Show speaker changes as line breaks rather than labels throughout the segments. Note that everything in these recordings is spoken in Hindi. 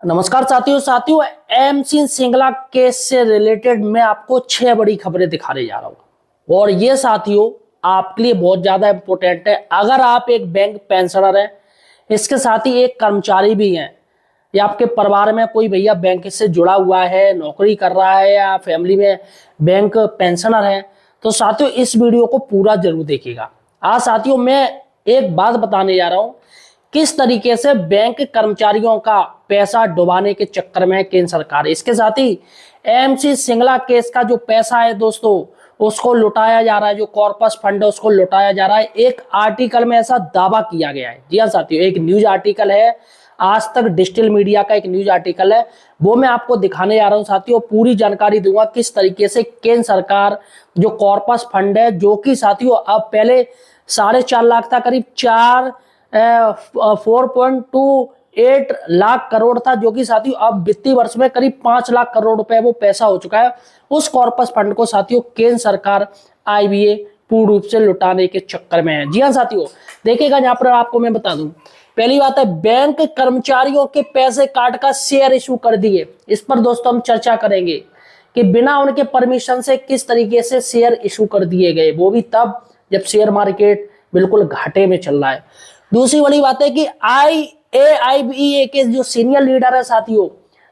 नमस्कार साथियों एमसी सिंगला केस से रिलेटेड मैं आपको 6 बड़ी खबरें दिखाने जा रहा हूं और ये साथियों आपके लिए बहुत ज्यादा इंपॉर्टेंट है। अगर आप एक बैंक पेंशनर है, इसके साथ ही एक कर्मचारी भी हैं या आपके परिवार में कोई भैया बैंक से जुड़ा हुआ है, नौकरी कर रहा है या फैमिली में बैंक पेंशनर है, तो साथियों इस वीडियो को पूरा जरूर देखिएगा। आज साथियों मैं एक बात बताने जा रहा हूं, किस तरीके से बैंक कर्मचारियों का पैसा डुबाने के चक्कर में है केंद्र सरकार। इसके साथ ही एमसी सिंगला केस का जो पैसा है दोस्तों उसको लुटाया जा रहा है, जो कॉर्पस फंड है उसको लुटाया जा रहा है। एक आर्टिकल में ऐसा दावा किया गया है। जी हाँ साथियों, एक न्यूज आर्टिकल है, आज तक डिजिटल मीडिया का एक न्यूज आर्टिकल है, वो मैं आपको दिखाने जा रहा हूं साथियों। पूरी जानकारी दूंगा किस तरीके से केंद्र सरकार जो कॉर्पस फंड है, जो कि साथियों अब पहले 4.5 लाख था, करीब 4.28 लाख करोड़ था, जो कि साथियों अब वित्तीय वर्ष में करीब 5 लाख करोड़ रुपए वो पैसा हो चुका है। उस कॉर्पस फंड को साथियों केंद्र सरकार आईबीए पूर्ण रूप से लुटाने के चक्कर में है। जी हाँ साथियों, देखिएगा यहाँ पर आपको मैं बता दूं, पहली बात है बैंक कर्मचारियों के पैसे काट कर शेयर इशू कर दिए। इस पर दोस्तों हम चर्चा करेंगे कि बिना उनके परमिशन से किस तरीके से शेयर इशू कर दिए गए, वो भी तब जब शेयर मार्केट बिल्कुल घाटे में चल रहा है। दूसरी बड़ी बात है कि आईबीए के जो सीनियर लीडर है साथियों,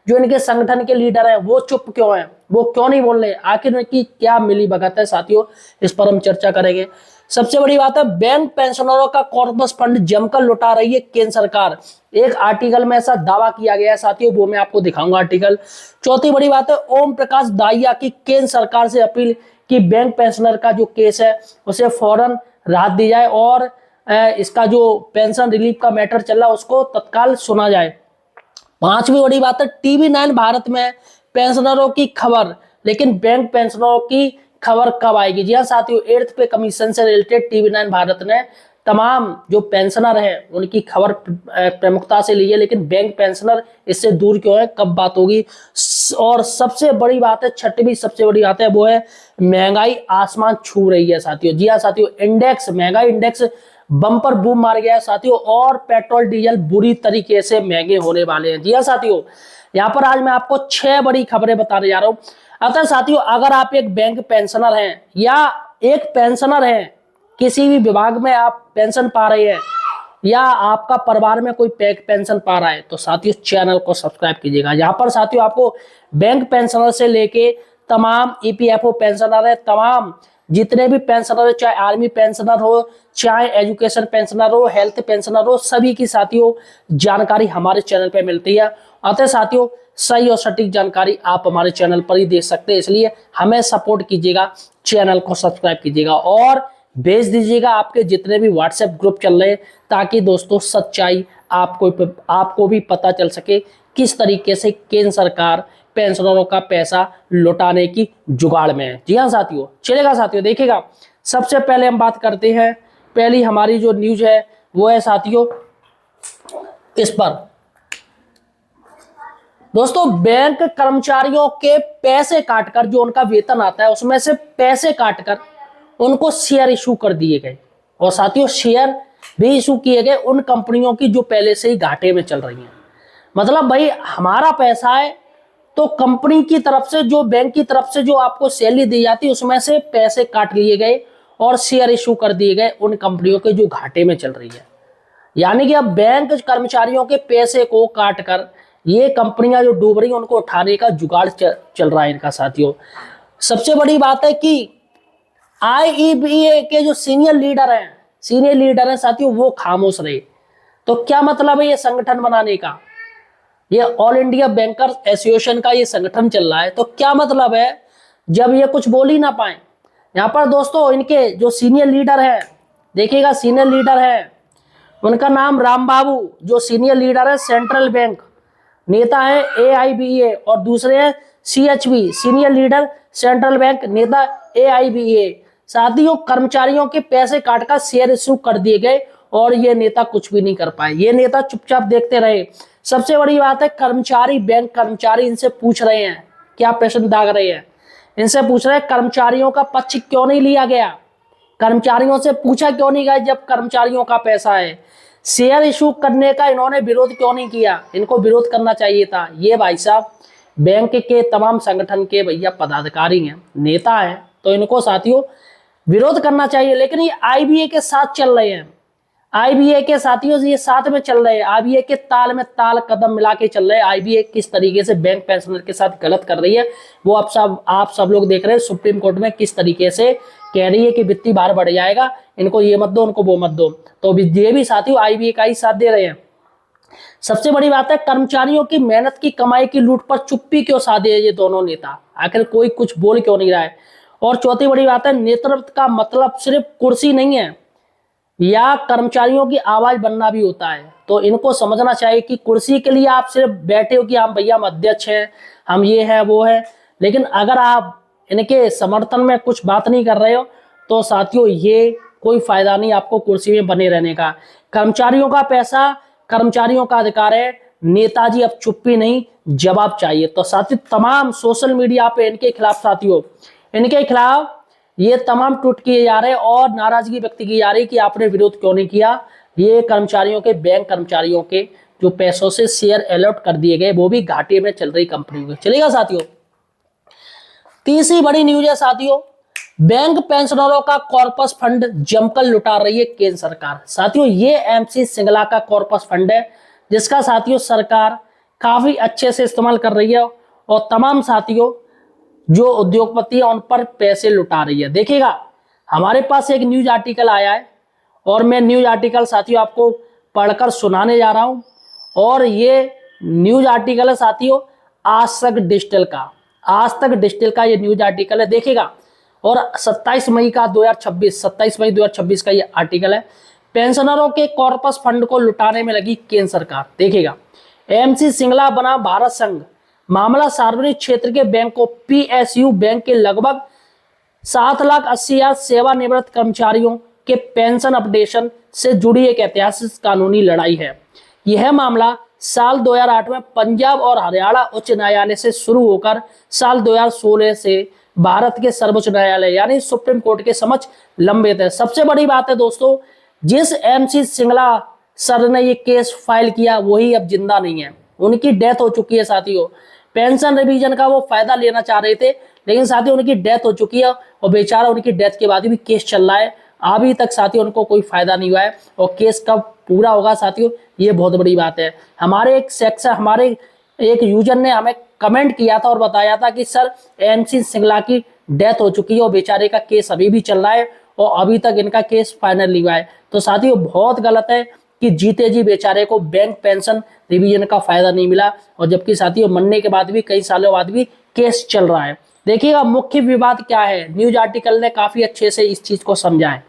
जो इनके संगठन के लीडर है, वो चुप क्यों है, वो क्यों नहीं बोल रहे, आखिर उनकी क्या मिली भगत है साथियों, इस पर हम चर्चा करेंगे। सबसे बड़ी बात है बैंक पेंशनरों का कॉर्पस फंड जमकर लुटा रही है केंद्र सरकार। एक आर्टिकल में ऐसा दावा किया गया है साथियों, वो मैं आपको दिखाऊंगा आर्टिकल। चौथी बड़ी बात है ओम प्रकाश दाहिया की केंद्र सरकार से अपील कि बैंक पेंशनर का जो केस है उसे फौरन राहत दी जाए और इसका जो पेंशन रिलीफ का मैटर चल रहा है उसको तत्काल सुना जाए। पांचवी बड़ी बात है टीवी9 भारत में पेंशनरों की खबर, लेकिन बैंक पेंशनरों की खबर कब आएगी। जी हाँ साथियों, 8th पे कमीशन से रिलेटेड टीवी9 भारत ने तमाम जो पेंशनर है उनकी खबर प्रमुखता से ली है, लेकिन बैंक पेंशनर इससे दूर क्यों है, कब बात होगी। और सबसे बड़ी बात है, छठवीं सबसे बड़ी बात है, वो है महंगाई आसमान छू रही है साथियों। जी हाँ साथियों, इंडेक्स महंगाई इंडेक्स बम्पर बूम मार गया है साथियों और पेट्रोल डीजल बुरी तरीके से महंगे होने वाले हैं। जी हाँ साथियों, यहाँ पर आज मैं आपको 6 बड़ी खबरें बताने जा रहा हूँ। अतः साथियों अगर आप एक बैंक पेंशनर हैं या एक पेंशनर हैं, किसी भी विभाग में आप पेंशन पा रहे हैं या आपका परिवार में कोई पेंशन पा रहा है, तो साथियों चैनल को सब्सक्राइब कीजिएगा। यहाँ पर साथियों आपको बैंक पेंशनर से लेके तमाम ईपीएफओ पेंशनर है, तमाम जितने भी पेंशनर है, चाहे आर्मी पेंशनर हो, चाहे एजुकेशन पेंशनर हो, हेल्थ पेंशनर हो, सभी की साथियों जानकारी हमारे चैनल पे मिलती है। अतः साथियों सही और सटीक जानकारी आप हमारे चैनल पर ही देख सकते हैं, इसलिए हमें सपोर्ट कीजिएगा, चैनल को सब्सक्राइब कीजिएगा और भेज दीजिएगा आपके जितने भी व्हाट्सएप ग्रुप चल रहे हैं, ताकि दोस्तों सच्चाई आपको भी पता चल सके किस तरीके से केंद्र सरकार पेंशनरों का पैसा लौटाने की जुगाड़ में है। जी हाँ साथियों, चलेगा साथियों, देखिएगा सबसे पहले हम बात करते हैं, पहली हमारी जो न्यूज है वो है साथियों इस पर दोस्तों, बैंक कर्मचारियों के पैसे काटकर जो उनका वेतन आता है उसमें से पैसे काटकर उनको शेयर इशू कर दिए गए और साथियों शेयर भी इशू किए गए उन कंपनियों की जो पहले से ही घाटे में चल रही हैं। मतलब भाई हमारा पैसा है तो कंपनी की तरफ से, जो बैंक की तरफ से जो आपको सैलरी दी जाती है उसमें से पैसे काट लिए गए और शेयर इशू कर दिए गए उन कंपनियों के जो घाटे में चल रही है। यानी कि अब बैंक कर्मचारियों के पैसे को काटकर ये कंपनियां जो डूब रही हैं उनको उठाने का जुगाड़ चल रहा है इनका साथियों। सबसे बड़ी बात है कि आईईबीए के जो सीनियर लीडर हैं साथियों, वो खामोश रहे। तो क्या मतलब है ये संगठन बनाने का, ये ऑल इंडिया बैंकर्स एसोसिएशन का ये संगठन चल रहा है, तो क्या मतलब है जब ये कुछ बोल ही ना पाए। यहाँ पर दोस्तों इनके जो सीनियर लीडर है, देखिएगा सीनियर लीडर है, उनका नाम राम बाबू, जो सीनियर लीडर है सेंट्रल बैंक नेता है एआईबीए, और दूसरे हैं CHB senior leader central bank नेता एआईबीए। साथियों कर्मचारियों के पैसे काटकर शेयर इशू कर दिए गए और ये नेता कुछ भी नहीं कर पाए, ये नेता चुपचाप देखते रहे। सबसे बड़ी बात है बैंक कर्मचारी इनसे पूछ रहे हैं, क्या प्रश्न दाग रहे हैं, इनसे पूछ रहे हैं कर्मचारियों का पक्ष क्यों नहीं लिया गया, कर्मचारियों से पूछा क्यों नहीं गया जब कर्मचारियों का पैसा है। शेयर इशू करने का इन्होंने विरोध क्यों नहीं किया? इनको विरोध करना चाहिए था। ये भाई साहब बैंक के तमाम संगठन के भैया पदाधिकारी हैं, नेता हैं, तो इनको साथियों विरोध करना चाहिए। लेकिन ये आईबीए के साथ चल रहे हैं, आईबीए के साथियों ये साथ में चल रहे हैं, आईबीए के ताल में ताल कदम मिला के चल रहे हैं। आईबीए किस तरीके से बैंक पेंशनर के साथ गलत कर रही है वो आप सब लोग देख रहे हैं। सुप्रीम कोर्ट में किस तरीके से कह रही है कि वित्तीय भार बढ़ जाएगा, इनको ये मत दो, उनको वो मत दो, तो ये भी साथियों आईबीए का ही साथ दे रहे हैं। सबसे बड़ी बात है, कर्मचारियों की मेहनत की कमाई की लूट पर चुप्पी क्यों साधे है ये दोनों नेता? आखिर कोई कुछ बोल क्यों नहीं रहा है? और चौथी बड़ी बात है, नेतृत्व का मतलब सिर्फ कुर्सी नहीं है या कर्मचारियों की आवाज बनना भी होता है। तो इनको समझना चाहिए कि कुर्सी के लिए आप सिर्फ बैठे हो कि हम भैया हम अध्यक्ष हैं, हम ये हैं वो है, लेकिन अगर आप इनके समर्थन में कुछ बात नहीं कर रहे हो तो साथियों ये कोई फायदा नहीं आपको कुर्सी में बने रहने का। कर्मचारियों का पैसा, कर्मचारियों का अधिकार है, नेताजी अब चुप्पी नहीं, जवाब चाहिए। तो साथियों तमाम सोशल मीडिया पे इनके खिलाफ साथियों, इनके खिलाफ ये तमाम ट्वीट किए जा रहे हैं और नाराजगी व्यक्त की जा रही है कि आपने विरोध क्यों नहीं किया। ये कर्मचारियों के, बैंक कर्मचारियों के जो पैसों से शेयर अलॉट कर दिए गए, वो भी घाटे में चल रही कंपनियों के। चलेगा साथियों, तीसरी बड़ी न्यूज है साथियों, बैंक पेंशनरों का कॉर्पस फंड जमकर लुटा रही है केंद्र सरकार। साथियों ये एमसी सिंगला का कॉर्पस फंड है जिसका साथियों सरकार काफी अच्छे से इस्तेमाल कर रही है और तमाम साथियों जो उद्योगपति है उन पर पैसे लुटा रही है। देखिएगा हमारे पास एक न्यूज आर्टिकल आया है और मैं न्यूज आर्टिकल साथियों आपको पढ़कर सुनाने जा रहा हूं। और ये न्यूज आर्टिकल है साथियों आज तक डिजिटल का, आज तक डिजिटल का ये न्यूज आर्टिकल है। देखिएगा और 27 मई 2026 का ये आर्टिकल है। पेंशनरों के कॉर्पस फंड को लुटाने में लगी केंद्र सरकार। देखिएगा एमसी सिंगला बना भारत संघ, मामला सार्वजनिक क्षेत्र के बैंकों पीएसयू बैंक के लगभग 7,80,000 सेवानिवृत्त कर्मचारियों के पेंशन अपडेशन से जुड़ी एक ऐतिहासिक कानूनी लड़ाई है। यह मामला साल 2008 में पंजाब और हरियाणा उच्च न्यायालय से शुरू होकर साल 2016 से भारत के सर्वोच्च न्यायालय यानी सुप्रीम कोर्ट के समक्ष लंबित है। सबसे बड़ी बात है दोस्तों, जिस एमसी सिंगला सर ने ये केस फाइल किया वही अब जिंदा नहीं है, उनकी डेथ हो चुकी है साथियों। पेंशन रिवीजन का वो फायदा लेना चाह रहे थे लेकिन साथियों उनकी डेथ हो चुकी है और बेचारा उनकी डेथ के बाद भी केस चल रहा है, अभी तक साथियों उनको कोई फायदा नहीं हुआ है और केस कब पूरा होगा साथियों ये बहुत बड़ी बात है। हमारे एक यूजर ने हमें कमेंट किया था और बताया था कि सर एमसी सिंगला की डेथ हो चुकी है और बेचारे का केस अभी भी चल रहा है और अभी तक इनका केस फाइनल नहीं हुआ है। तो साथियों बहुत गलत है कि जीते जी बेचारे को बैंक पेंशन रिवीजन का फायदा नहीं मिला और जबकि साथियों मरने के बाद भी कई सालों बाद भी केस चल रहा है। देखिएगा मुख्य विवाद क्या है, न्यूज आर्टिकल ने काफी अच्छे से इस चीज को समझा है।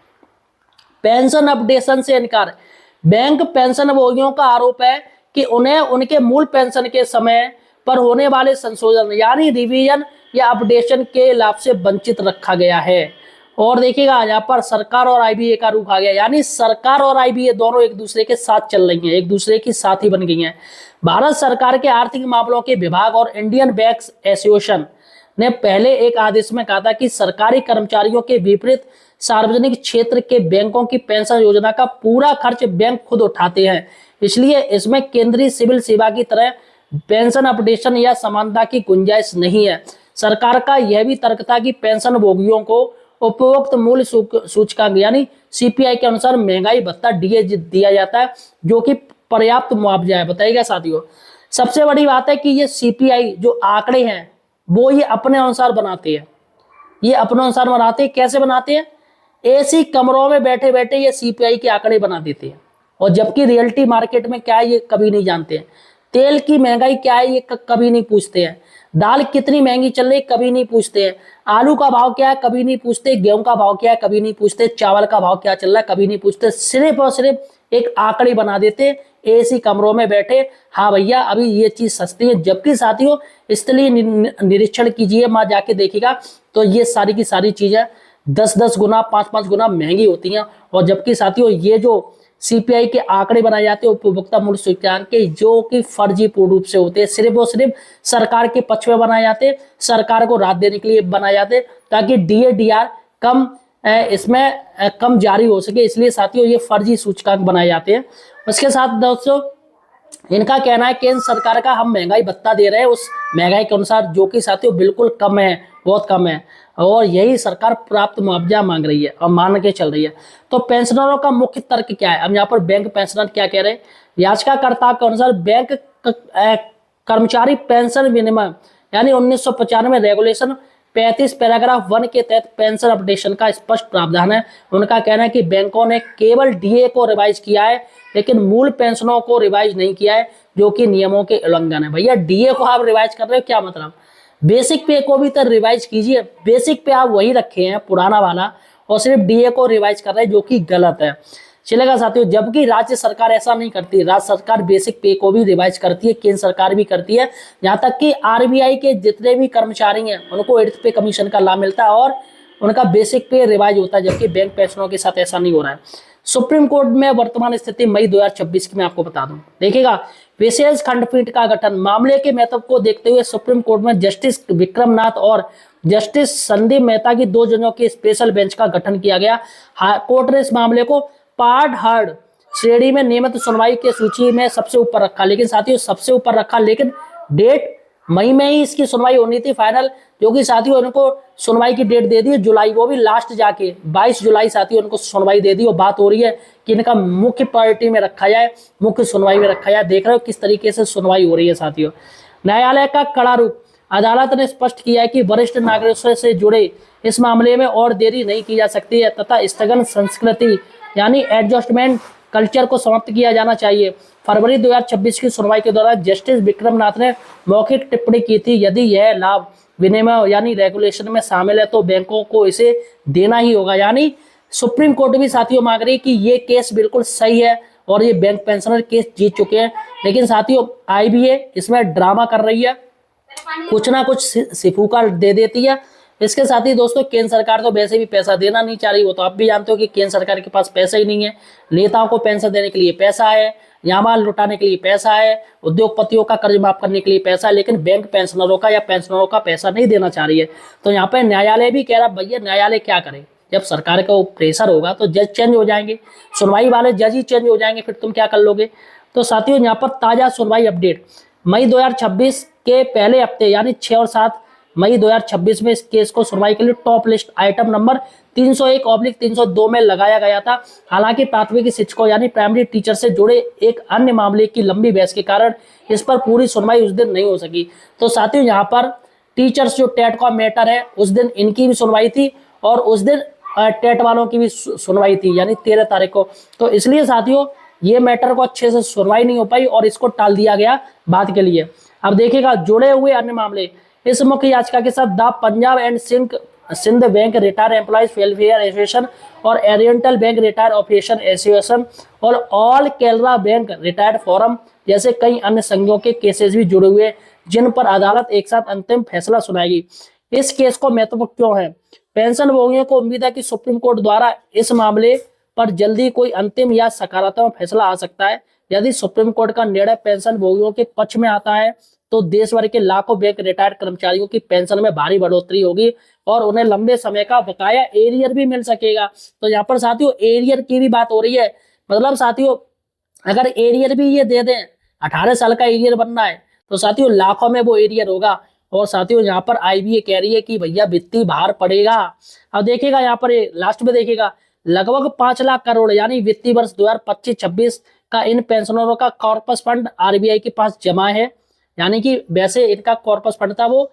पेंशन अपडेशन से इनकार, बैंक पेंशन भोगियों का आरोप है कि उन्हें उनके मूल पेंशन के समय पर होने वाले संशोधन यानी रिवीजन या अपडेशन के लाभ से वंचित रखा गया है। और देखिएगा यहाँ पर सरकार और आईबीए का रुख आ गया, यानी सरकार और आईबीए दोनों एक दूसरे के साथ चल रही हैं, एक दूसरे की साथी बन गई हैं। भारत सरकार के आर्थिक मामलों के विभाग और इंडियन बैंक्स एसोसिएशन ने पहले एक आदेश में कहा था कि सरकारी कर्मचारियों के विपरीत सार्वजनिक क्षेत्र के बैंकों की पेंशन योजना का पूरा खर्च बैंक खुद उठाते हैं, इसलिए इसमें केंद्रीय सिविल सेवा की तरह पेंशन अपडेशन या समानता की गुंजाइश नहीं है। सरकार का यह भी तर्क था कि पेंशन भोगियों को उपरोक्त मूल्य सूचकांक यानी सीपीआई के अनुसार महंगाई भत्ता दिया जाता है जो कि पर्याप्त मुआवजा है। बताइएगा साथियों सबसे बड़ी बात है कि ये सीपीआई जो आंकड़े हैं वो ये अपने अनुसार बनाते हैं, ये अपने अनुसार बनाते हैं। कैसे बनाते हैं? ऐसी कमरों में बैठे बैठे ये सीपीआई के आंकड़े बना देते हैं और जबकि रियलिटी मार्केट में क्या है ये कभी नहीं जानते हैं। तेल की महंगाई क्या है ये कभी नहीं पूछते हैं, दाल कितनी महंगी चल रही कभी नहीं पूछते हैं, आलू का भाव क्या है कभी नहीं पूछते, गेहूं का भाव क्या है कभी नहीं पूछते, चावल का भाव क्या चल रहा है कभी नहीं पूछते। सिर्फ और सिर्फ एक आंकड़े बना देते ऐसी कमरों में बैठे, हाँ भैया अभी ये चीज सस्ती है। जबकि साथियों इसलिए निरीक्षण कीजिए, वहां जाके देखिएगा तो ये सारी की सारी चीजें 10-10 गुना 5-5 गुना महंगी होती हैं। और जबकि साथियों ये जो सीपीआई के आंकड़े बनाए जाते हैं उपभोक्ता मूल्य सूचकांक के, जो कि फर्जी पूर्ण रूप से होते हैं, सिर्फ और सिर्फ सरकार के पक्ष में बनाए जाते हैं, सरकार को राहत देने के लिए बनाए जाते हैं ताकि डीए-डीआर कम इसमें कम जारी हो सके, इसलिए साथियों ये फर्जी सूचकांक बनाए जाते हैं। उसके साथ दोस्तों इनका कहना है केंद्र सरकार का हम महंगाई भत्ता दे रहे हैं उस महंगाई के अनुसार, जो कि साथियों बिल्कुल कम है, बहुत कम है, और यही सरकार प्राप्त मुआवजा मांग रही है और मान के चल रही है। तो पेंशनरों का मुख्य तर्क क्या है, हम यहाँ पर बैंक पेंशनर क्या कह रहे हैं। याचिकाकर्ता के अनुसार बैंक कर्मचारी पेंशन विनिमय यानी 1995 रेगुलेशन 35 पैराग्राफ 1 के तहत पेंशन अपडेशन का स्पष्ट प्रावधान है। उनका कहना है कि बैंकों ने केवल डीए को रिवाइज किया है, लेकिन मूल पेंशनों को रिवाइज नहीं किया है, जो कि नियमों के उल्लंघन है। भैया डीए को आप रिवाइज कर रहे हो, क्या मतलब, बेसिक पे को भी तो रिवाइज कीजिए। बेसिक पे आप वही रखे हैं पुराना वाला, और सिर्फ डीए को रिवाइज कर रहे हैं, जो कि गलत है। चलेगा साथियों, जबकि राज्य सरकार ऐसा नहीं करती, राज्य सरकार बेसिक पे को भी रिवाइज करती है, केंद्र सरकार भी करती है। यहाँ तक कि आरबीआई के जितने भी कर्मचारी हैं उनको 8th पे कमीशन का लाभ मिलता है और उनका बेसिक पे रिवाइज होता है, जबकि बैंक पेंशनों के साथ ऐसा नहीं हो रहा है। सुप्रीम कोर्ट में वर्तमान स्थिति मई 2026 की मैं आपको बता दूं। देखिएगा, विशेष खंडपीठ का गठन, मामले के महत्व को देखते हुए सुप्रीम कोर्ट में जस्टिस विक्रम नाथ और जस्टिस संदीप मेहता की 2 जजों की स्पेशल बेंच का गठन किया गया। कोर्ट ने इस मामले को पार्ट हर्ड श्रेणी में नियमित सुनवाई की सूची में सबसे ऊपर रखा, लेकिन साथियों सबसे ऊपर रखा, लेकिन डेट मई में ही इसकी सुनवाई होनी थी फाइनल, जो कि साथियों उनको सुनवाई की डेट दे दी जुलाई, वो भी लास्ट जाके 22 जुलाई साथियों उनको सुनवाई दे दी। और बात हो रही है कि इनका मुख्य प्रायोरिटी में रखा जाए, मुख्य सुनवाई में रखा जाए। देख रहे हो किस तरीके से सुनवाई हो रही है साथियों। न्यायालय का कड़ा रुख, अदालत ने स्पष्ट किया है कि वरिष्ठ नागरिकों से जुड़े इस मामले में और देरी नहीं की जा सकती है तथा स्थगन संस्कृति यानी एडजस्टमेंट कल्चर को समाप्त किया जाना चाहिए। फरवरी 2026 की सुनवाई के दौरान जस्टिस विक्रम नाथ ने मौखिक टिप्पणी की थी, यदि यह लाभ विनिमय यानी रेगुलेशन में शामिल है तो बैंकों को इसे देना ही होगा। यानी सुप्रीम कोर्ट भी साथियों मांग रही है कि ये केस बिल्कुल सही है और ये बैंक पेंशनर केस जीत चुके हैं, लेकिन साथियों आईबीए इसमें ड्रामा कर रही है, कुछ ना कुछ सिफूका दे देती है। इसके साथ ही दोस्तों केंद्र सरकार तो वैसे भी पैसा देना नहीं चाह रही, वो तो आप भी जानते हो कि केंद्र सरकार के पास पैसा ही नहीं है। नेताओं को पेंशन देने के लिए पैसा है, यामाल लुटाने के लिए पैसा है, उद्योगपतियों का कर्ज माफ करने के लिए पैसा है, लेकिन बैंक पेंशनरों का या पेंशनरों का पैसा नहीं देना चाह रही है। तो यहाँ पे न्यायालय भी कह रहा भैया न्यायालय क्या करे, जब सरकार का प्रेशर होगा तो जज चेंज हो जाएंगे, सुनवाई वाले जज ही चेंज हो जाएंगे, फिर तुम क्या कर लोगे। तो साथियों यहाँ पर ताजा सुनवाई अपडेट, मई 2026 के पहले हफ्ते यानी 6 और 7 मई 2026 में इस केस को सुनवाई के लिए टॉप लिस्ट आइटम नंबर 301/302 में लगाया गया था। हालांकि प्राथमिक शिक्षकों यानी प्राइमरी टीचर से जुड़े एक अन्य मामले की लंबी बहस के कारण इस पर पूरी सुनवाई उस दिन नहीं हो सकी। तो साथियों यहाँ पर टीचर्स जो टेट का मैटर है उस दिन इनकी भी सुनवाई थी और उस दिन टेट वालों की भी सुनवाई थी यानी 13 तारीख को। तो इसलिए साथियों ये मैटर को अच्छे से सुनवाई नहीं हो पाई और इसको टाल दिया गया बाद के लिए। अब देखिएगा जुड़े हुए अन्य मामले, इस मुख्य याचिका के साथ the Punjab and Sind bank retire employees welfare association और oriental bank retire operation association और all Kerala bank retired forum जैसे कई अन्य संघों के केसेस भी जुड़े हुए, जिन पर अदालत एक साथ अंतिम फैसला सुनाएगी। इस केस को महत्व क्यों है? पेंशन भोगियों को उम्मीद है कि सुप्रीम कोर्ट द्वारा इस मामले पर जल्दी कोई अंतिम या सकारात्मक फैसला आ सकता है। यदि सुप्रीम कोर्ट का निर्णय पेंशन भोगियों के पक्ष में आता है तो देश भर के लाखों बैंक रिटायर्ड कर्मचारियों की पेंशन में भारी बढ़ोतरी होगी और उन्हें लंबे समय का बकाया एरियर भी मिल सकेगा। तो यहाँ पर साथियों एरियर की भी बात हो रही है, मतलब साथियों अगर एरियर भी ये दे दें, 18 साल का एरियर बनना है तो साथियों लाखों में वो एरियर होगा। और साथियों यहाँ पर आईबीए कह रही है कि भैया वित्तीय भार पड़ेगा। अब देखिएगा यहाँ पर लास्ट में देखिएगा लगभग 5 लाख करोड़ यानी वित्तीय वर्ष 2025-26 का इन पेंशनरों का कॉर्पस फंड आरबीआई के पास जमा है। यानी कि वैसे इनका कॉर्पस फंड था वो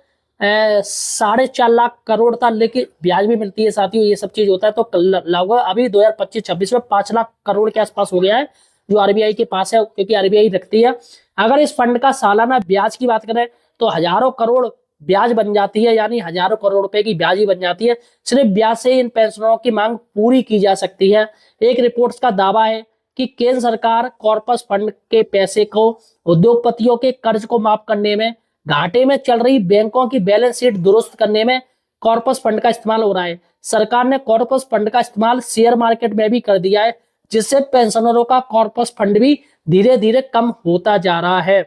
4.5 लाख करोड़ था, लेकिन ब्याज भी मिलती है साथियों, ये सब चीज होता है। तो लगभग अभी 2025-26 में 5 लाख करोड़ के आसपास हो गया है जो आरबीआई के पास है, क्योंकि आरबीआई रखती है। अगर इस फंड का सालाना ब्याज की बात करें तो हजारों करोड़ ब्याज बन जाती है, यानी हजारों करोड़ रुपए की ब्याज ही बन जाती है। सिर्फ ब्याज से इन पेंशनरों की मांग पूरी की जा सकती है। एक रिपोर्ट का दावा है कि केंद्र सरकार कॉर्पस फंड के पैसे को उद्योगपतियों के कर्ज को माफ करने में, घाटे में चल रही बैंकों की बैलेंस शीट दुरुस्त करने में कॉर्पस फंड का इस्तेमाल हो रहा है। सरकार ने कॉर्पस फंड का इस्तेमाल शेयर मार्केट में भी कर दिया है, जिससे पेंशनरों का कॉर्पस फंड भी धीरे धीरे कम होता जा रहा है।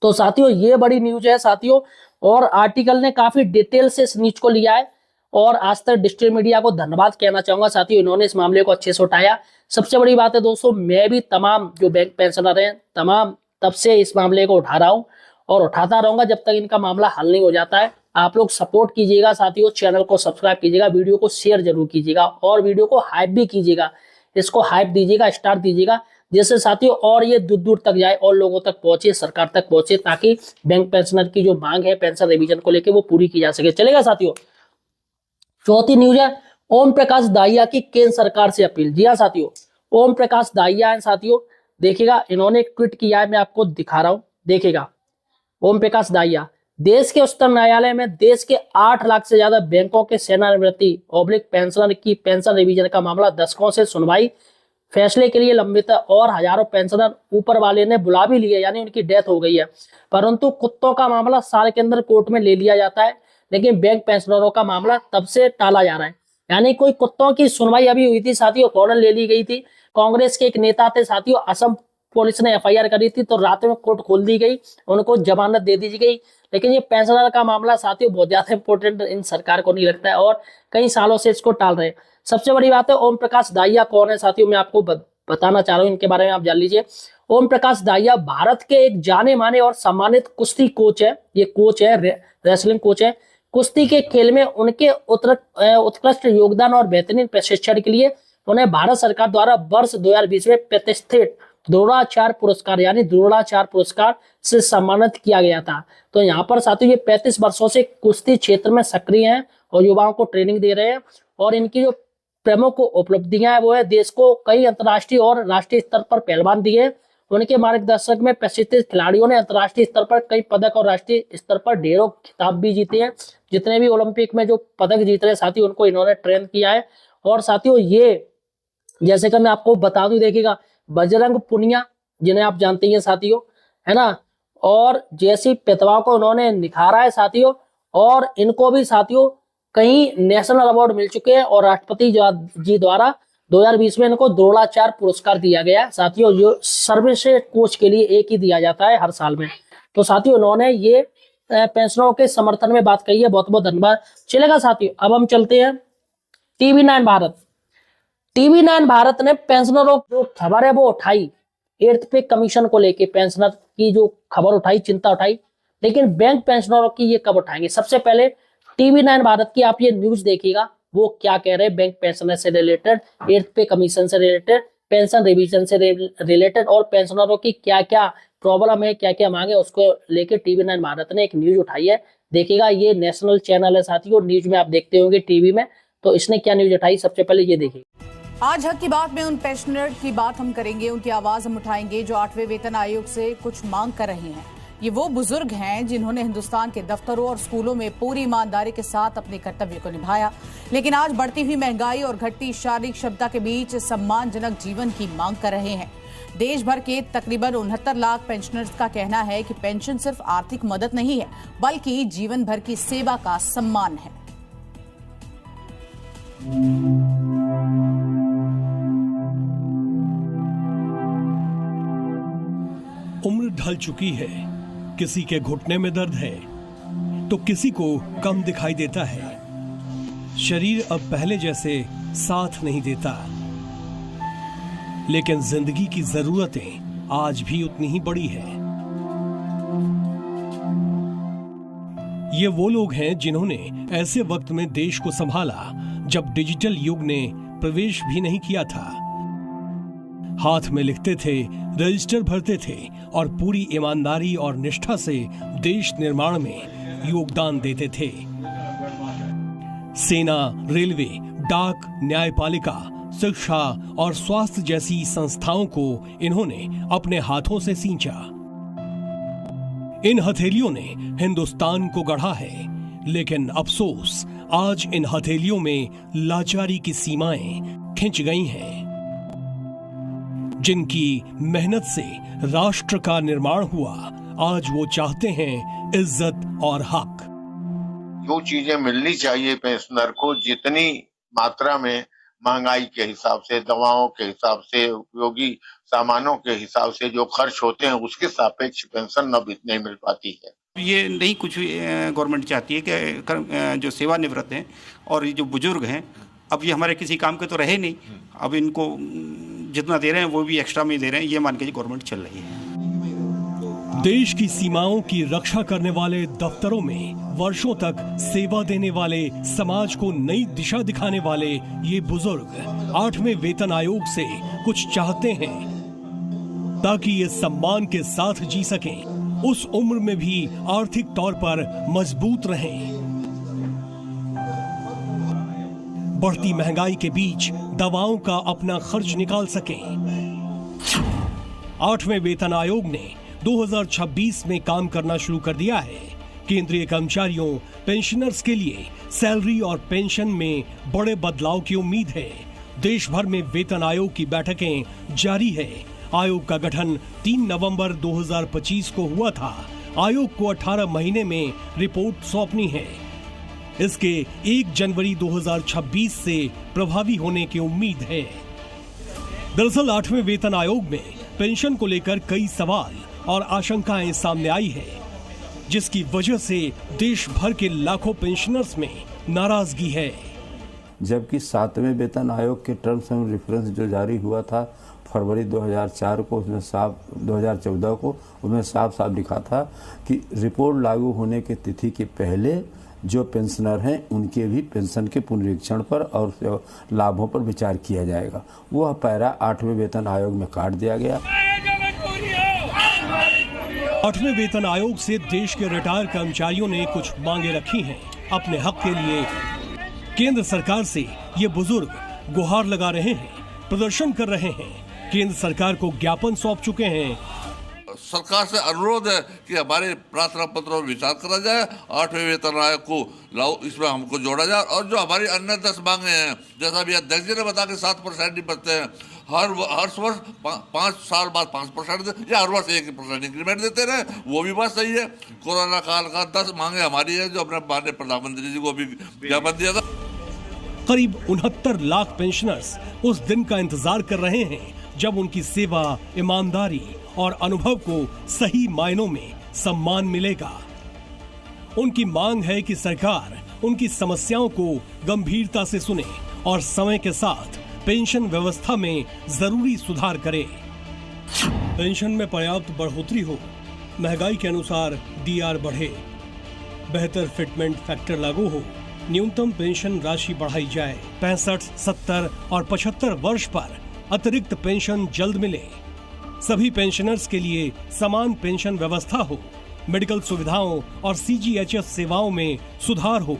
तो साथियों ये बड़ी न्यूज है साथियों, और आर्टिकल ने काफी डिटेल से इस न्यूज को लिया है और आज तक डिजिटल मीडिया को धन्यवाद कहना चाहूंगा साथियों, इन्होंने इस मामले को अच्छे से उठाया। सबसे बड़ी बात है दोस्तों, मैं भी तमाम जो बैंक पेंशनर हैं तमाम तब से इस मामले को उठा रहा हूं और उठाता रहूंगा जब तक इनका मामला हल नहीं हो जाता है। आप लोग सपोर्ट कीजिएगा साथियों, चैनल को सब्सक्राइब कीजिएगा, वीडियो को शेयर जरूर कीजिएगा और वीडियो को हाइप भी कीजिएगा, इसको हाइप दीजिएगा, स्टार दीजिएगा, जिससे साथियों और ये दूर दूर तक जाए और लोगों तक पहुंचे, सरकार तक पहुंचे, ताकि बैंक पेंशनर की जो मांग है पेंशन रिवीजन को लेकर वो पूरी की जा सके। चलेगा साथियों। चौथी न्यूज है ओम प्रकाश दाहिया की केंद्र सरकार से अपील। जी हाँ साथियों, ओम प्रकाश दाहिया है साथियों, देखिएगा इन्होंने एक ट्वीट किया है, मैं आपको दिखा रहा हूं, देखिएगा। ओम प्रकाश दाहिया, देश के उच्चतम न्यायालय में देश के 8 लाख से ज्यादा बैंकों के सेवानिवृत्ति ऑब्लिक पेंशनर की पेंशन रिवीजन का मामला दशकों से सुनवाई फैसले के लिए लंबित है और हजारों पेंशनर ऊपर वाले ने बुला भी लिए, यानी उनकी डेथ हो गई है, परंतु कुत्तों का मामला साल के अंदर कोर्ट में ले लिया जाता है, लेकिन बैंक पेंशनरों का मामला तब से टाला जा रहा है। यानी कोई कुत्तों की सुनवाई अभी हुई थी साथियों, फौरन ले ली गई थी। कांग्रेस के एक नेता थे साथियों, असम पुलिस ने एफआईआर करी थी तो रात में कोर्ट खोल दी गई, उनको जमानत दे दी गई। लेकिन ये पेंशनर का मामला साथियों बहुत ज्यादा इंपॉर्टेंट इन सरकार को नहीं लगता है और कई सालों से इसको टाल रहे हैं। सबसे बड़ी बात है ओम प्रकाश दाहिया कौन है साथियों, मैं आपको बताना चाह रहा हूं, इनके बारे में आप जान लीजिए। ओम प्रकाश दाहिया भारत के एक जाने माने और सम्मानित कुश्ती कोच है, ये कोच है, रेसलिंग कोच है। कुश्ती के खेल में उनके उत्कृष्ट योगदान और बेहतरीन प्रशिक्षण के लिए उन्हें भारत सरकार द्वारा वर्ष 2020 में प्रतिष्ठित द्रोणाचार्य पुरस्कार यानी द्रोणाचार्य पुरस्कार से सम्मानित किया गया था। तो यहाँ पर साथियों ये 35 वर्षों से कुश्ती क्षेत्र में सक्रिय हैं और युवाओं को ट्रेनिंग दे रहे हैं और इनकी जो प्रमुख उपलब्धियां हैं वो है देश को कई अंतर्राष्ट्रीय और राष्ट्रीय स्तर पर पहलवान दिए। उनके मार्गदर्शक में प्रशिक्षित खिलाड़ियों ने अंतर्राष्ट्रीय स्तर पर कई पदक और राष्ट्रीय स्तर पर ढेरों खिताब भी जीते हैं। जितने भी ओलंपिक में जो पदक जीत रहे साथियों उनको इन्होंने ट्रेन किया है। और साथियों ये जैसे कि मैं आपको बता दूं, देखिएगा बजरंग पुनिया जिन्हें आप जानते हैं साथियों, है ना, और जैसी प्रतिभा को उन्होंने निखारा है साथियों और इनको भी साथियों कई नेशनल अवार्ड मिल चुके हैं और राष्ट्रपति जी द्वारा 2020 में इनको द्रोणाचार्य पुरस्कार दिया गया साथियों, जो सर्वश्रेष्ठ कोच के लिए एक ही दिया जाता है हर साल में। तो साथियों उन्होंने ये पेंशनरों के समर्थन में बात कही है, बहुत बहुत धन्यवाद। चलेगा साथियों, अब हम चलते हैं TV9 भारत। TV9 भारत ने पेंशनरों जो खबर है वो उठाई, 8th पे कमीशन को लेके पेंशनर की जो खबर उठाई, चिंता उठाई, लेकिन बैंक पेंशनरों की ये कब उठाएंगे। सबसे पहले TV9 भारत की आप ये न्यूज देखिएगा, वो क्या कह रहे हैं बैंक पेंशनर से रिलेटेड, 8th पे कमीशन से रिलेटेड, पेंशन रिवीजन से रिलेटेड और पेंशनरों की क्या क्या प्रॉब्लम है, क्या क्या मांगे, उसको लेके TV9 भारत ने एक न्यूज उठाई है। देखिएगा ये नेशनल चैनल है साथियों, न्यूज में आप देखते होंगे टीवी में, तो इसने क्या न्यूज उठाई सबसे पहले ये देखिए।
आज हक की बात में उन पेंशनर की बात हम करेंगे, उनकी आवाज हम उठाएंगे जो 8वें वेतन आयोग से कुछ मांग कर रहे हैं। ये वो बुजुर्ग हैं जिन्होंने हिंदुस्तान के दफ्तरों और स्कूलों में पूरी ईमानदारी के साथ अपने कर्तव्य को निभाया, लेकिन आज बढ़ती हुई महंगाई और घटती शारीरिक क्षमता के बीच सम्मानजनक जीवन की मांग कर रहे हैं। देश भर के तकरीबन 69 लाख पेंशनर्स का कहना है कि पेंशन सिर्फ आर्थिक मदद नहीं है बल्कि जीवन भर की सेवा का सम्मान है।
उम्र ढल चुकी है, किसी के घुटने में दर्द है तो किसी को कम दिखाई देता है। शरीर अब पहले जैसे साथ नहीं देता, लेकिन जिंदगी की जरूरतें आज भी उतनी ही बड़ी है। ये वो लोग हैं जिन्होंने ऐसे वक्त में देश को संभाला जब डिजिटल युग ने प्रवेश भी नहीं किया था। हाथ में लिखते थे, रजिस्टर भरते थे और पूरी ईमानदारी और निष्ठा से देश निर्माण में योगदान देते थे। सेना, रेलवे, डाक, न्यायपालिका, शिक्षा और स्वास्थ्य जैसी संस्थाओं को इन्होंने अपने हाथों से सींचा। इन हथेलियों ने हिंदुस्तान को गढ़ा है, लेकिन अफसोस आज इन हथेलियों में लाचारी की सीमाएं खिंच गई हैं। जिनकी मेहनत से राष्ट्र का निर्माण हुआ, आज वो चाहते हैं इज्जत और हक।
जो चीजें मिलनी चाहिए पेंशनर को, जितनी मात्रा में महंगाई के हिसाब से, दवाओं के हिसाब से, उपयोगी सामानों के हिसाब से जो खर्च होते हैं उसके सापेक्ष पेंशन अब नहीं मिल पाती है।
ये नहीं कुछ गवर्नमेंट चाहती है कि जो सेवानिवृत्त हैं और ये जो बुजुर्ग हैं, अब ये हमारे किसी काम के तो रहे नहीं, अब इनको जितना दे रहे हैं वो भी एक्स्ट्रा में दे रहे हैं, ये मान के गवर्नमेंट चल रही है।
देश की सीमाओं की रक्षा करने वाले दफ्तरों में वर्षों तक सेवा देने वाले, समाज को नई दिशा दिखाने वाले ये बुजुर्ग 8वें वेतन आयोग से कुछ चाहते हैं ताकि ये सम्मान के साथ जी सकें, उस उम्र में भी आर्थिक तौर पर मजबूत रहें। बढ़ती महंगाई के बीच दवाओं का अपना खर्च निकाल सकें। 8वें वेतन आयोग ने 2026 में काम करना शुरू कर दिया है। केंद्रीय कर्मचारियों, पेंशनर्स के लिए सैलरी और पेंशन में बड़े बदलाव की उम्मीद है। देश भर में वेतन आयोग की बैठकें जारी है। आयोग का गठन 3 नवंबर 2025 को हुआ था। आयोग को 18 महीने में रिपोर्ट सौंपनी है। इसके 1 जनवरी 2026 से प्रभावी होने की उम्मीद है। दरअसल 8वें वेतन आयोग में पेंशन को लेकर कई सवाल और आशंकाएं सामने आई है, जिसकी वजह से देश भर के लाखों पेंशनर्स में नाराजगी है।
जबकि 7वें वेतन आयोग के टर्म्स एंड रेफरेंस जो जारी हुआ था फरवरी 2004 को, उसमें 2014 को, उसमें साफ साफ लिखा था कि रिपोर्ट लागू होने की तिथि के पहले जो पेंशनर हैं उनके भी पेंशन के पुनरीक्षण पर और लाभों पर विचार किया जाएगा। वह पैरा 8वें वेतन आयोग में काट दिया गया।
8वें वेतन आयोग से देश के रिटायर कर्मचारियों ने कुछ मांगे रखी हैं अपने हक के लिए। केंद्र सरकार से ये बुजुर्ग गुहार लगा रहे हैं, प्रदर्शन कर रहे हैं, केंद्र सरकार को ज्ञापन सौंप चुके हैं।
सरकार से अनुरोध है कि हमारे प्रार्थना पत्रों में विचार करा जाए, 8वें वेतन आयोग को लाओ, इसमें हमको जोड़ा जाए। और जो हमारी अन्य 10 मांगे हैं, जैसा भी अध्यक्ष जी ने बताया कि 7% नहीं बचते हैं, हर वर्ष 5 साल बाद 5% या हर वर्ष 1% इंक्रीमेंट देते रहे, वो भी बात सही है। कोरोना काल का 10 मांगे हमारी है, जो अपने माननीय प्रधानमंत्री जी को भी ज्ञापन दिया था।
करीब 69 लाख पेंशनर्स उस दिन का इंतजार कर रहे हैं जब उनकी सेवा, ईमानदारी और अनुभव को सही मायनों में सम्मान मिलेगा। उनकी मांग है कि सरकार उनकी समस्याओं को गंभीरता से सुने और समय के साथ पेंशन व्यवस्था में जरूरी सुधार करे। पेंशन में पर्याप्त बढ़ोतरी हो, महंगाई के अनुसार डीआर बढ़े, बेहतर फिटमेंट फैक्टर लागू हो, न्यूनतम पेंशन राशि बढ़ाई जाए, 65, 70 और 75 वर्ष पर अतिरिक्त पेंशन जल्द मिले, सभी पेंशनर्स के लिए समान पेंशन व्यवस्था हो, मेडिकल सुविधाओं और सीजीएचएस सेवाओं में सुधार हो,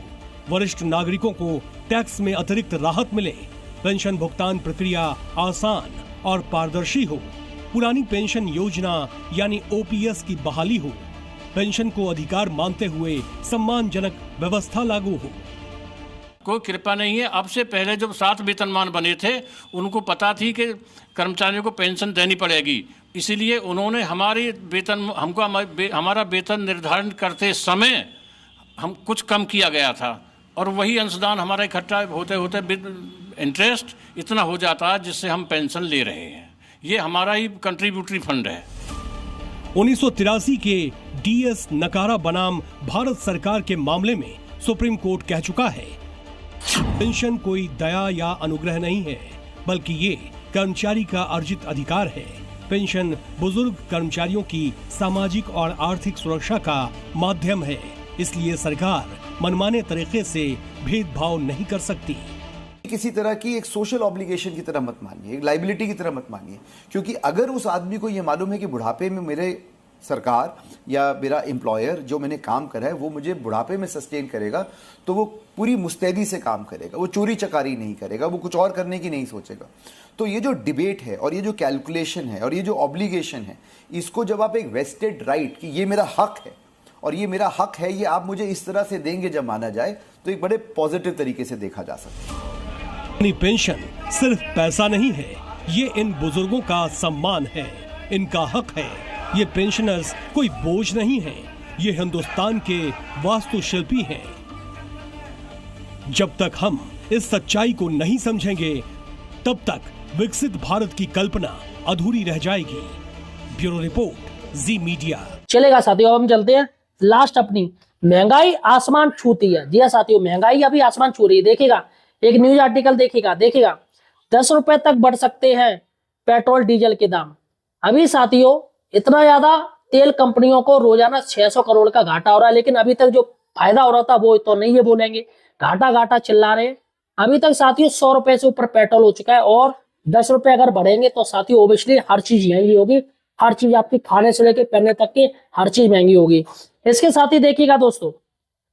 वरिष्ठ नागरिकों को टैक्स में अतिरिक्त राहत मिले, पेंशन भुगतान प्रक्रिया आसान और पारदर्शी हो, पुरानी पेंशन योजना यानी ओपीएस की बहाली हो, पेंशन को अधिकार मानते हुए सम्मानजनक व्यवस्था लागू हो।
कोई कृपा नहीं है। अब से पहले जब 7 वेतनमान बने थे, उनको पता थी कि कर्मचारियों को पेंशन देनी पड़ेगी, इसीलिए उन्होंने हमारा वेतन निर्धारण करते समय हम कुछ कम किया गया था, और वही अंशदान हमारा इकट्ठा होते होते इंटरेस्ट इतना हो जाता है जिससे हम पेंशन ले रहे हैं। ये हमारा ही कंट्रीब्यूटरी फंड है।
1983 के डीएस नकारा बनाम भारत सरकार के मामले में सुप्रीम कोर्ट कह चुका है, पेंशन कोई दया या अनुग्रह नहीं है, बल्कि ये कर्मचारी का अर्जित अधिकार है। पेंशन बुजुर्ग कर्मचारियों की सामाजिक और आर्थिक सुरक्षा का माध्यम है, इसलिए सरकार मनमाने तरीके से भेदभाव नहीं कर सकती।
किसी तरह की एक सोशल ऑब्लिगेशन की तरह मत मानिए, एक लाइबिलिटी की तरह मत मानिए, क्योंकि अगर उस आदमी को ये मालूम है कि बुढ़ापे में मेरे सरकार या मेरा एम्प्लॉयर जो मैंने काम करा है वो मुझे बुढ़ापे में सस्टेन करेगा, तो वो पूरी मुस्तैदी से काम करेगा, वो चोरी चकारी नहीं करेगा, वो कुछ और करने की नहीं सोचेगा। तो ये जो डिबेट है और ये जो कैलकुलेशन है और ये जो ऑब्लिगेशन है, इसको जब आप एक वेस्टेड राइट कि ये मेरा हक है और ये मेरा हक है, ये आप मुझे इस तरह से देंगे जब माना जाए, तो एक बड़े पॉजिटिव तरीके से देखा जा सकता है।
पेंशन सिर्फ पैसा नहीं है, ये इन बुजुर्गों का सम्मान है, इनका हक है। ये पेंशनर्स कोई बोझ नहीं है, ये हिंदुस्तान के वास्तुशिल्पी हैं। जब तक हम इस सच्चाई को नहीं समझेंगे, तब तक विकसित भारत की कल्पना अधूरी रह जाएगी। ब्यूरो रिपोर्ट, जी मीडिया।
चलेगा साथियों, अब हम चलते हैं लास्ट अपनी महंगाई आसमान छूती है। जी हाँ साथियों, महंगाई अभी आसमान छू रही है। देखिएगा एक न्यूज आर्टिकल, देखिएगा 10 रुपए तक बढ़ सकते हैं पेट्रोल डीजल के दाम। अभी साथियों इतना ज्यादा तेल कंपनियों को रोजाना 600 करोड़ का घाटा हो रहा है, लेकिन अभी तक जो फायदा हो रहा था वो तो नहीं है बोलेंगे, घाटा घाटा चिल्ला रहे हैं। अभी तक साथियों 100 रुपए से ऊपर पेट्रोल हो चुका है, और 10 रुपए अगर बढ़ेंगे तो साथियों ओबियसली हर चीज महंगी होगी। हर चीज आपकी खाने से लेकर पहनने तक की हर चीज महंगी होगी। इसके साथ ही देखिएगा दोस्तों,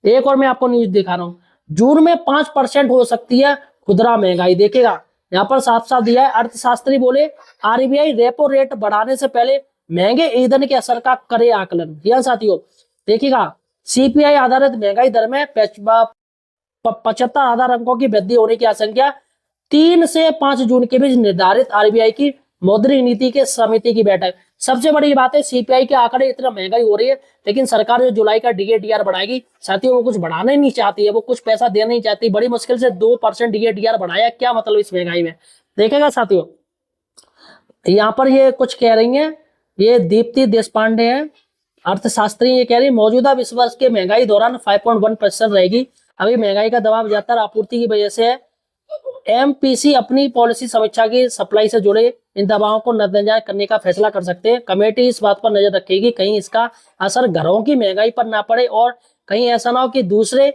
एक और मैं आपको न्यूज दिखा रहा हूँ, जून में 5% हो सकती है खुदरा महंगाई। देखिएगा यहाँ पर साफ साफ दिया है, अर्थशास्त्री बोले आरबीआई रेपो रेट बढ़ाने से पहले महंगे ईंधन के असर का करे आकलन। जी हाँ साथियों, देखिएगा सीपीआई आधारित महंगाई दर में 75,000 अंकों की वृद्धि होने की आशंका। 3 से 5 जून के बीच निर्धारित आरबीआई की मौद्रिक नीति के समिति की बैठक। सबसे बड़ी बात है सीपीआई के आंकड़े इतना महंगाई हो रही है, लेकिन सरकार जो जुलाई का डीएडीआर बढ़ाएगी साथियों वो कुछ बढ़ाना ही नहीं चाहती है, वो कुछ पैसा देना नहीं चाहती। बड़ी मुश्किल से 2% डीएडीआर बढ़ाया, क्या मतलब इस महंगाई में। देखेगा साथियों यहाँ पर ये कुछ कह रही है, ये दीप्ति देशपांडे है अर्थशास्त्री, ये कह रही मौजूदा विश्व वर्ष के महंगाई दौरान 5.1% रहेगी। अभी महंगाई का दबाव ज्यादातर आपूर्ति की वजह से है। एमपीसी अपनी पॉलिसी समीक्षा की सप्लाई से जुड़े इन दबावों को नजरअंदाज करने का फैसला कर सकते हैं। कमेटी इस बात पर नजर रखेगी कहीं इसका असर घरों की महंगाई पर ना पड़े, और कहीं ऐसा ना हो कि दूसरे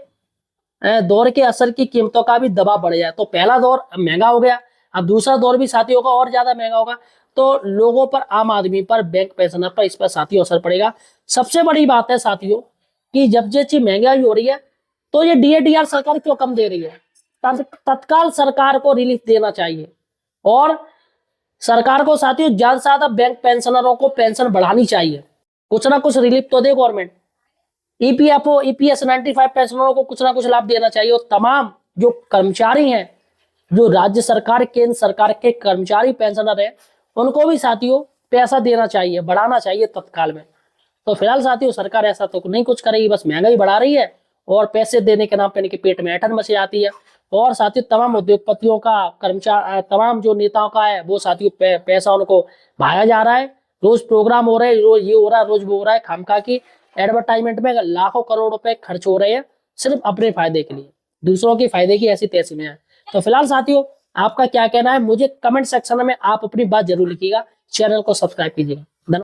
दौर के असर की कीमतों का भी दबाव बढ़ जाए। तो पहला दौर महंगा हो गया, अब दूसरा दौर भी साथियों का और ज्यादा महंगा होगा, तो लोगों पर, आम आदमी पर, बैंक पेंशनर पर इस पर साथियों असर पड़ेगा। सबसे बड़ी बात है साथियों कि जब ये चीज महंगाई हो रही है तो ये डीएडीआर सरकार क्यों कम दे रही है। तत्काल सरकार को रिलीफ देना चाहिए, और सरकार को साथियों ज्यादा से ज्यादा बैंक पेंशनरों को पेंशन बढ़ानी चाहिए, कुछ ना कुछ रिलीफ तो दे गवर्नमेंट। ईपीएफओ ईपीएस 95 पेंशनरों को कुछ ना कुछ लाभ देना चाहिए, और तमाम जो कर्मचारी हैं, जो राज्य सरकार केंद्र सरकार के कर्मचारी पेंशनर है, उनको भी साथियों पैसा देना चाहिए, बढ़ाना चाहिए तत्काल में। तो फिलहाल साथियों सरकार ऐसा तो नहीं कुछ करेगी, बस महंगाई बढ़ा रही है और पैसे देने के नाम पे इनके पेट में ऐंठन मची जाती है। और साथियों तमाम उद्योगपतियों का, कर्मचारी, तमाम जो नेताओं का है वो साथियों पैसा उनको भाया जा रहा है। रोज प्रोग्राम हो रहे हैं, रोज ये हो रहा है, रोज वो हो रहा है, खामखा की एडवर्टाइजमेंट में लाखों करोड़ रुपए खर्च हो रहे हैं सिर्फ अपने फायदे के लिए, दूसरों के फायदे की ऐसी तैसी में है। तो फिलहाल साथियों आपका क्या कहना है, मुझे कमेंट सेक्शन में आप अपनी बात जरूर लिखिएगा। चैनल को सब्सक्राइब कीजिएगा।